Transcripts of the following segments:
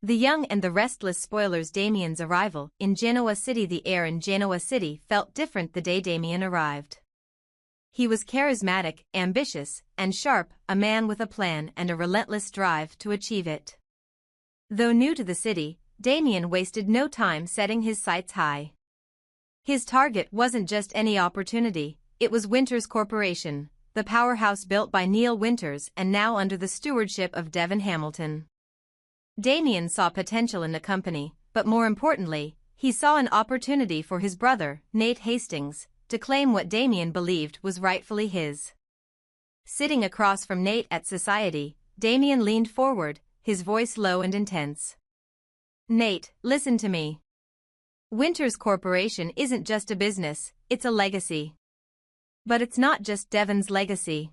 The Young and the Restless spoilers Damien's arrival in Genoa City. The air in Genoa City felt different the day Damien arrived. He was charismatic, ambitious, and sharp, a man with a plan and a relentless drive to achieve it. Though new to the city, Damien wasted no time setting his sights high. His target wasn't just any opportunity, it was Winters Corporation, the powerhouse built by Neil Winters and now under the stewardship of Devon Hamilton. Damien saw potential in the company, but more importantly, he saw an opportunity for his brother, Nate Hastings, to claim what Damien believed was rightfully his. Sitting across from Nate at Society, Damien leaned forward, his voice low and intense. "Nate, listen to me. Winters Corporation isn't just a business, it's a legacy. But it's not just Devon's legacy.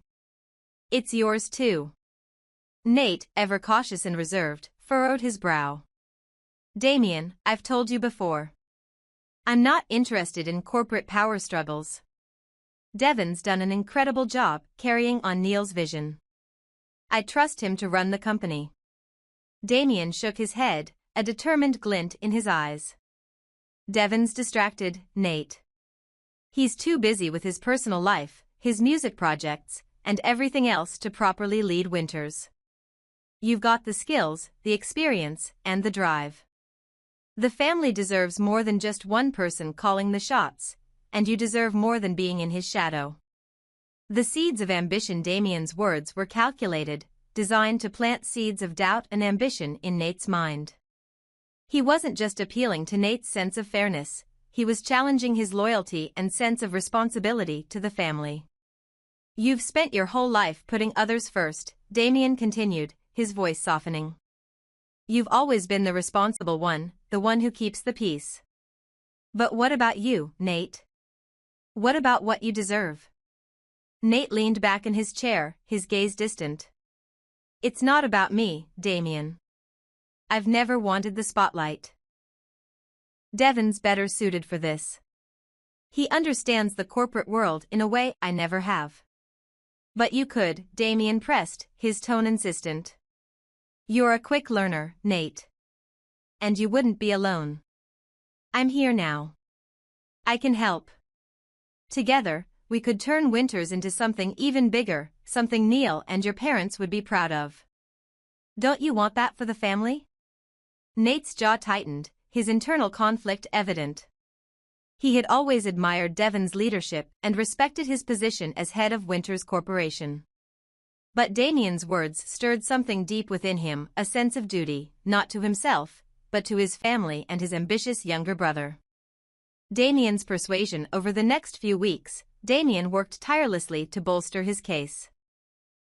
It's yours too." Nate, ever cautious and reserved, furrowed his brow. "Damien, I've told you before. I'm not interested in corporate power struggles. Devon's done an incredible job carrying on Neil's vision. I trust him to run the company." Damien shook his head, a determined glint in his eyes. "Devon's distracted, Nate. He's too busy with his personal life, his music projects, and everything else to properly lead Winters. You've got the skills, the experience, and the drive. The family deserves more than just one person calling the shots, and you deserve more than being in his shadow." The seeds of ambition. Damien's words were calculated, designed to plant seeds of doubt and ambition in Nate's mind. He wasn't just appealing to Nate's sense of fairness, he was challenging his loyalty and sense of responsibility to the family. "You've spent your whole life putting others first," Damien continued, his voice softening. "You've always been the responsible one, the one who keeps the peace. But what about you, Nate? What about what you deserve?" Nate leaned back in his chair, his gaze distant. "It's not about me, Damien. I've never wanted the spotlight. Devon's better suited for this. He understands the corporate world in a way I never have." "But you could," Damien pressed, his tone insistent. "You're a quick learner, Nate. And you wouldn't be alone. I'm here now. I can help. Together, we could turn Winters into something even bigger, something Neil and your parents would be proud of. Don't you want that for the family?" Nate's jaw tightened, his internal conflict evident. He had always admired Devon's leadership and respected his position as head of Winters Corporation. But Damien's words stirred something deep within him, a sense of duty, not to himself, but to his family and his ambitious younger brother. Damien's persuasion. Over the next few weeks, Damien worked tirelessly to bolster his case.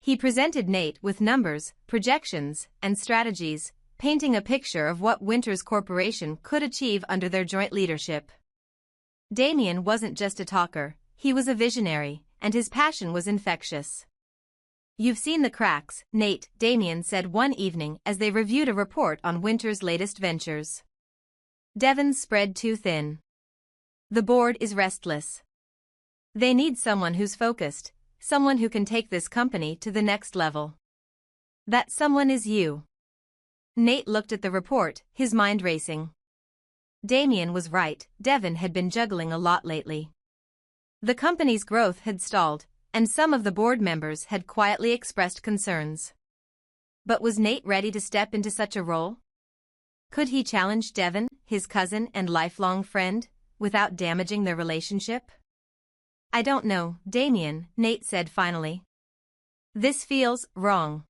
He presented Nate with numbers, projections, and strategies, painting a picture of what Winters Corporation could achieve under their joint leadership. Damien wasn't just a talker, he was a visionary, and his passion was infectious. "You've seen the cracks, Nate," Damien said one evening as they reviewed a report on Winters' latest ventures. "Devon's spread too thin. The board is restless. They need someone who's focused, someone who can take this company to the next level. That someone is you." Nate looked at the report, his mind racing. Damien was right, Devon had been juggling a lot lately. The company's growth had stalled, and some of the board members had quietly expressed concerns. But was Nate ready to step into such a role? Could he challenge Devon, his cousin and lifelong friend, without damaging their relationship? "I don't know, Damien," Nate said finally. "This feels wrong.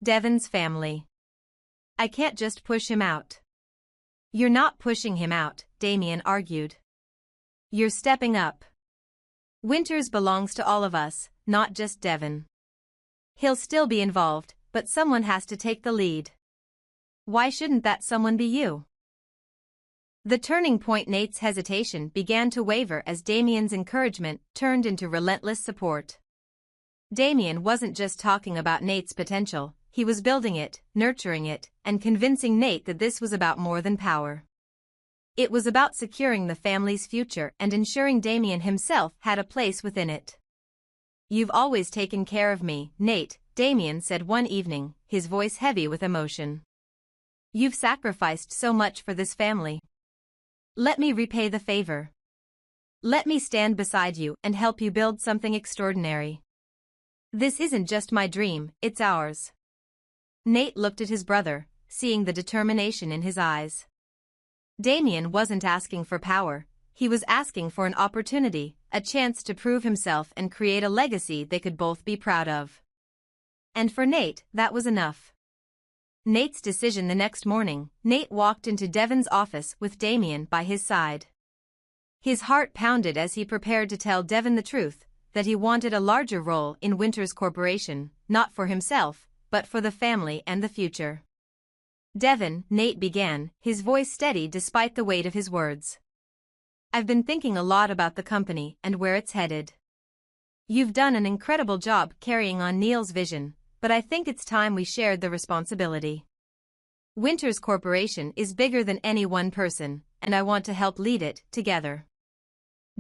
Devon's family. I can't just push him out." "You're not pushing him out," Damien argued. "You're stepping up. Winters belongs to all of us, not just Devon. He'll still be involved, but someone has to take the lead. Why shouldn't that someone be you?" The turning point. Nate's hesitation began to waver as Damien's encouragement turned into relentless support. Damien wasn't just talking about Nate's potential, he was building it, nurturing it, and convincing Nate that this was about more than power. It was about securing the family's future and ensuring Damien himself had a place within it. "You've always taken care of me, Nate," Damien said one evening, his voice heavy with emotion. You've sacrificed so much for this family. Let me repay the favor. Let me stand beside you and help you build something extraordinary. This isn't just my dream, it's ours. Nate looked at his brother, seeing the determination in his eyes. Damien wasn't asking for power, he was asking for an opportunity, a chance to prove himself and create a legacy they could both be proud of. And for Nate, that was enough. Nate's decision the next morning, Nate walked into Devon's office with Damien by his side. His heart pounded as he prepared to tell Devon the truth, that he wanted a larger role in Winters Corporation, not for himself, but for the family and the future. Devon, Nate began, his voice steady despite the weight of his words. I've been thinking a lot about the company and where it's headed. You've done an incredible job carrying on Neil's vision, but I think it's time we shared the responsibility. Winters Corporation is bigger than any one person, and I want to help lead it together.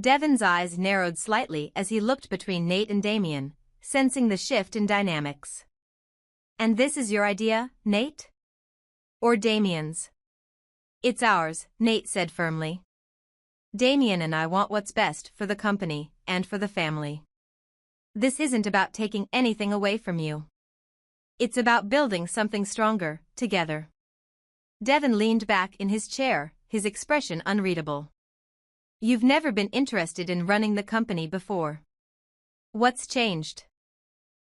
Devon's eyes narrowed slightly as he looked between Nate and Damien, sensing the shift in dynamics. And this is your idea, Nate? Or Damien's? It's ours, Nate said firmly. Damien and I want what's best for the company and for the family. This isn't about taking anything away from you. It's about building something stronger, together. Devon leaned back in his chair, his expression unreadable. You've never been interested in running the company before. What's changed?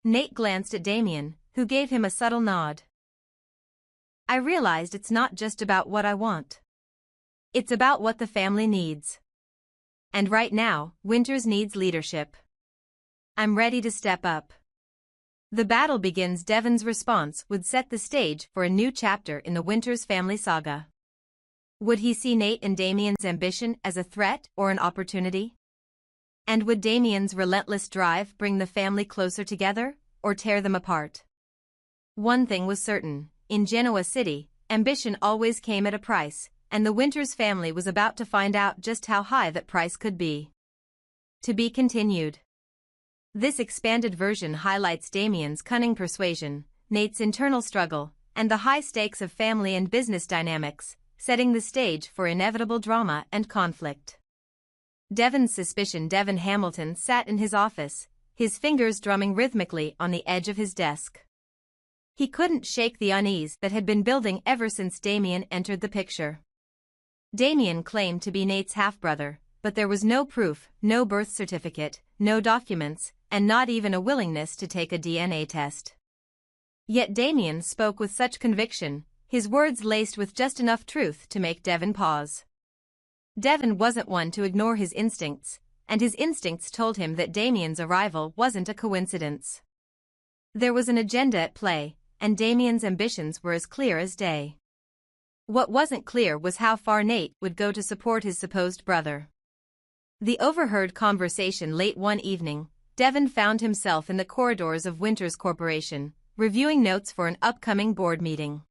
Nate glanced at Damien, who gave him a subtle nod. I realized it's not just about what I want. It's about what the family needs. And right now, Winters needs leadership. I'm ready to step up. The battle begins. Devon's response would set the stage for a new chapter in the Winters family saga. Would he see Nate and Damien's ambition as a threat or an opportunity? And would Damien's relentless drive bring the family closer together, or tear them apart? One thing was certain, in Genoa City, ambition always came at a price, and the Winters family was about to find out just how high that price could be. To be continued. This expanded version highlights Damien's cunning persuasion, Nate's internal struggle, and the high stakes of family and business dynamics, setting the stage for inevitable drama and conflict. Devon's suspicion. Devon Hamilton sat in his office, his fingers drumming rhythmically on the edge of his desk. He couldn't shake the unease that had been building ever since Damien entered the picture. Damien claimed to be Nate's half-brother, but there was no proof, no birth certificate, no documents, and not even a willingness to take a DNA test. Yet Damien spoke with such conviction, his words laced with just enough truth to make Devon pause. Devon wasn't one to ignore his instincts, and his instincts told him that Damien's arrival wasn't a coincidence. There was an agenda at play, and Damien's ambitions were as clear as day. What wasn't clear was how far Nate would go to support his supposed brother. The overheard conversation. Late one evening, Devon found himself in the corridors of Winters Corporation, reviewing notes for an upcoming board meeting.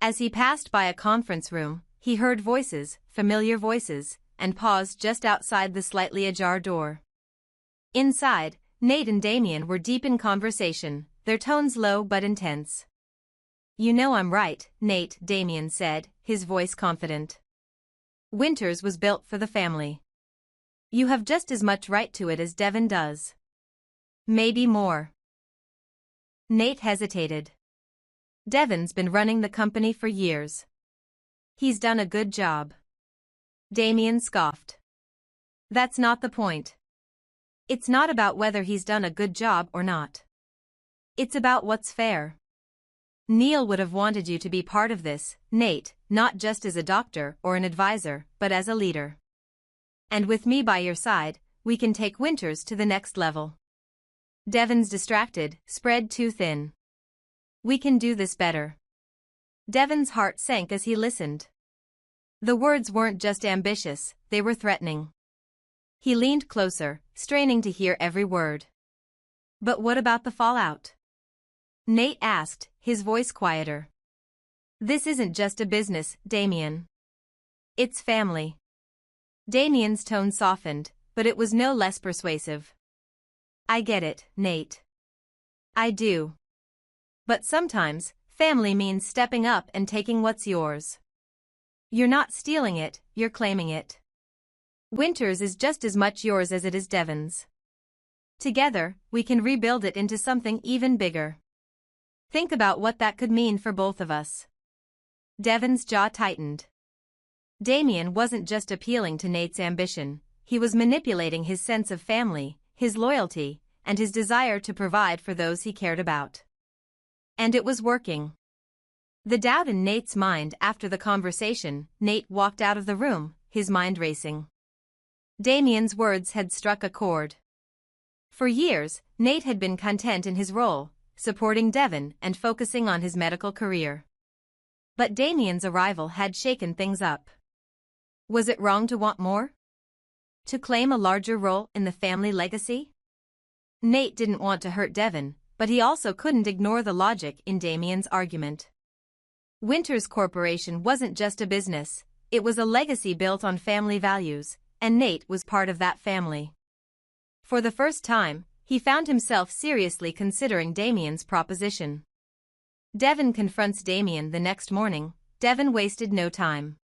As he passed by a conference room, he heard voices, familiar voices, and paused just outside the slightly ajar door. Inside, Nate and Damien were deep in conversation, their tones low but intense. You know I'm right, Nate, Damien said, his voice confident. Winters was built for the family. You have just as much right to it as Devon does. Maybe more. Nate hesitated. Devon's been running the company for years. He's done a good job. Damien scoffed. That's not the point. It's not about whether he's done a good job or not. It's about what's fair. Neil would have wanted you to be part of this, Nate, not just as a doctor or an advisor, but as a leader. And with me by your side, we can take Winters to the next level. Devon's distracted, spread too thin. We can do this better. Devon's heart sank as he listened. The words weren't just ambitious, they were threatening. He leaned closer, straining to hear every word. But what about the fallout? Nate asked, his voice quieter. This isn't just a business, Damien. It's family. Damien's tone softened, but it was no less persuasive. I get it, Nate. I do. But sometimes, Family means stepping up and taking what's yours. You're not stealing it, you're claiming it. Winters is just as much yours as it is Devon's. Together, we can rebuild it into something even bigger. Think about what that could mean for both of us. Devon's jaw tightened. Damien wasn't just appealing to Nate's ambition, he was manipulating his sense of family, his loyalty, and his desire to provide for those he cared about. And it was working. The doubt in Nate's mind after the conversation, Nate walked out of the room, his mind racing. Damien's words had struck a chord. For years, Nate had been content in his role, supporting Devon and focusing on his medical career. But Damien's arrival had shaken things up. Was it wrong to want more? To claim a larger role in the family legacy? Nate didn't want to hurt Devon, but he also couldn't ignore the logic in Damien's argument. Winters Corporation wasn't just a business, it was a legacy built on family values, and Nate was part of that family. For the first time, he found himself seriously considering Damien's proposition. Devon confronts Damien the next morning. Devon wasted no time.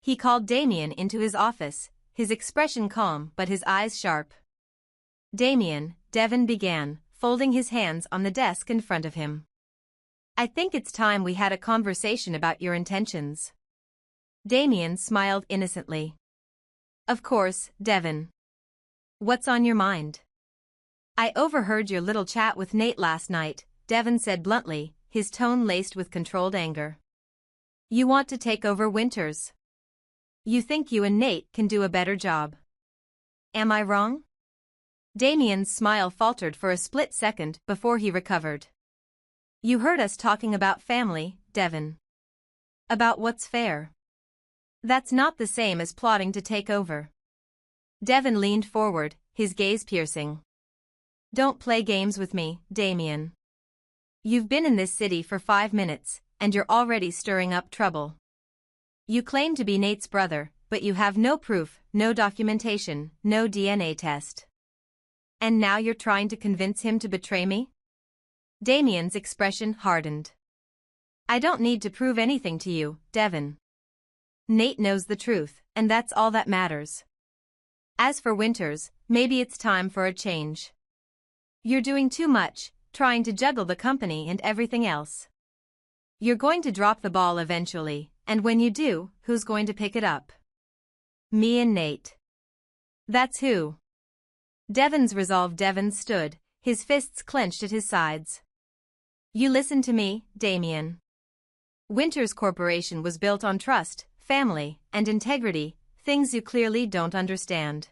He called Damien into his office, his expression calm but his eyes sharp. Damien, Devon began, folding his hands on the desk in front of him. I think it's time we had a conversation about your intentions. Damien smiled innocently. Of course, Devon. What's on your mind? I overheard your little chat with Nate last night, Devon said bluntly, his tone laced with controlled anger. You want to take over Winters. You think you and Nate can do a better job. Am I wrong? Damien's smile faltered for a split second before he recovered. You heard us talking about family, Devon. About what's fair. That's not the same as plotting to take over. Devon leaned forward, his gaze piercing. Don't play games with me, Damien. You've been in this city for 5 minutes, and you're already stirring up trouble. You claim to be Nate's brother, but you have no proof, no documentation, no DNA test. And now you're trying to convince him to betray me? Damien's expression hardened. I don't need to prove anything to you, Devon. Nate knows the truth, and that's all that matters. As for Winters, maybe it's time for a change. You're doing too much, trying to juggle the company and everything else. You're going to drop the ball eventually, and when you do, who's going to pick it up? Me and Nate. That's who. Devon's resolve. Devon stood, his fists clenched at his sides. You listen to me, Damien. Winters Corporation was built on trust, family, and integrity, things you clearly don't understand.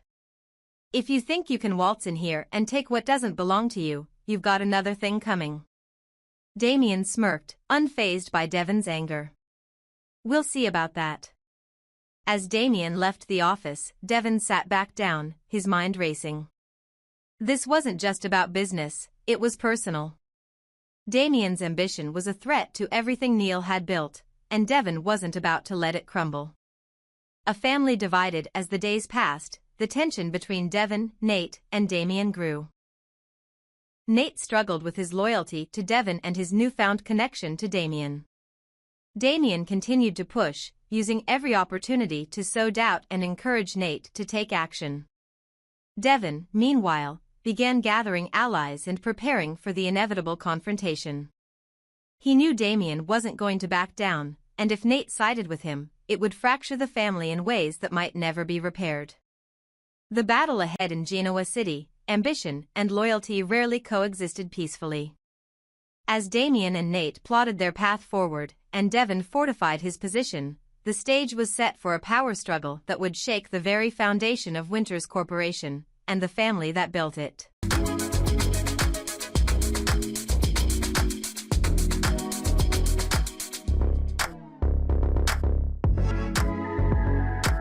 If you think you can waltz in here and take what doesn't belong to you, you've got another thing coming. Damien smirked, unfazed by Devon's anger. We'll see about that. As Damien left the office, Devon sat back down, his mind racing. This wasn't just about business, it was personal. Damien's ambition was a threat to everything Neil had built, and Devon wasn't about to let it crumble. A family divided. As the days passed, the tension between Devon, Nate, and Damien grew. Nate struggled with his loyalty to Devon and his newfound connection to Damien. Damien continued to push, using every opportunity to sow doubt and encourage Nate to take action. Devon, meanwhile, began gathering allies and preparing for the inevitable confrontation. He knew Damien wasn't going to back down, and if Nate sided with him, it would fracture the family in ways that might never be repaired. The battle ahead in Genoa City, ambition and loyalty rarely coexisted peacefully. As Damien and Nate plotted their path forward, and Devon fortified his position, the stage was set for a power struggle that would shake the very foundation of Winters Corporation, and the family that built it.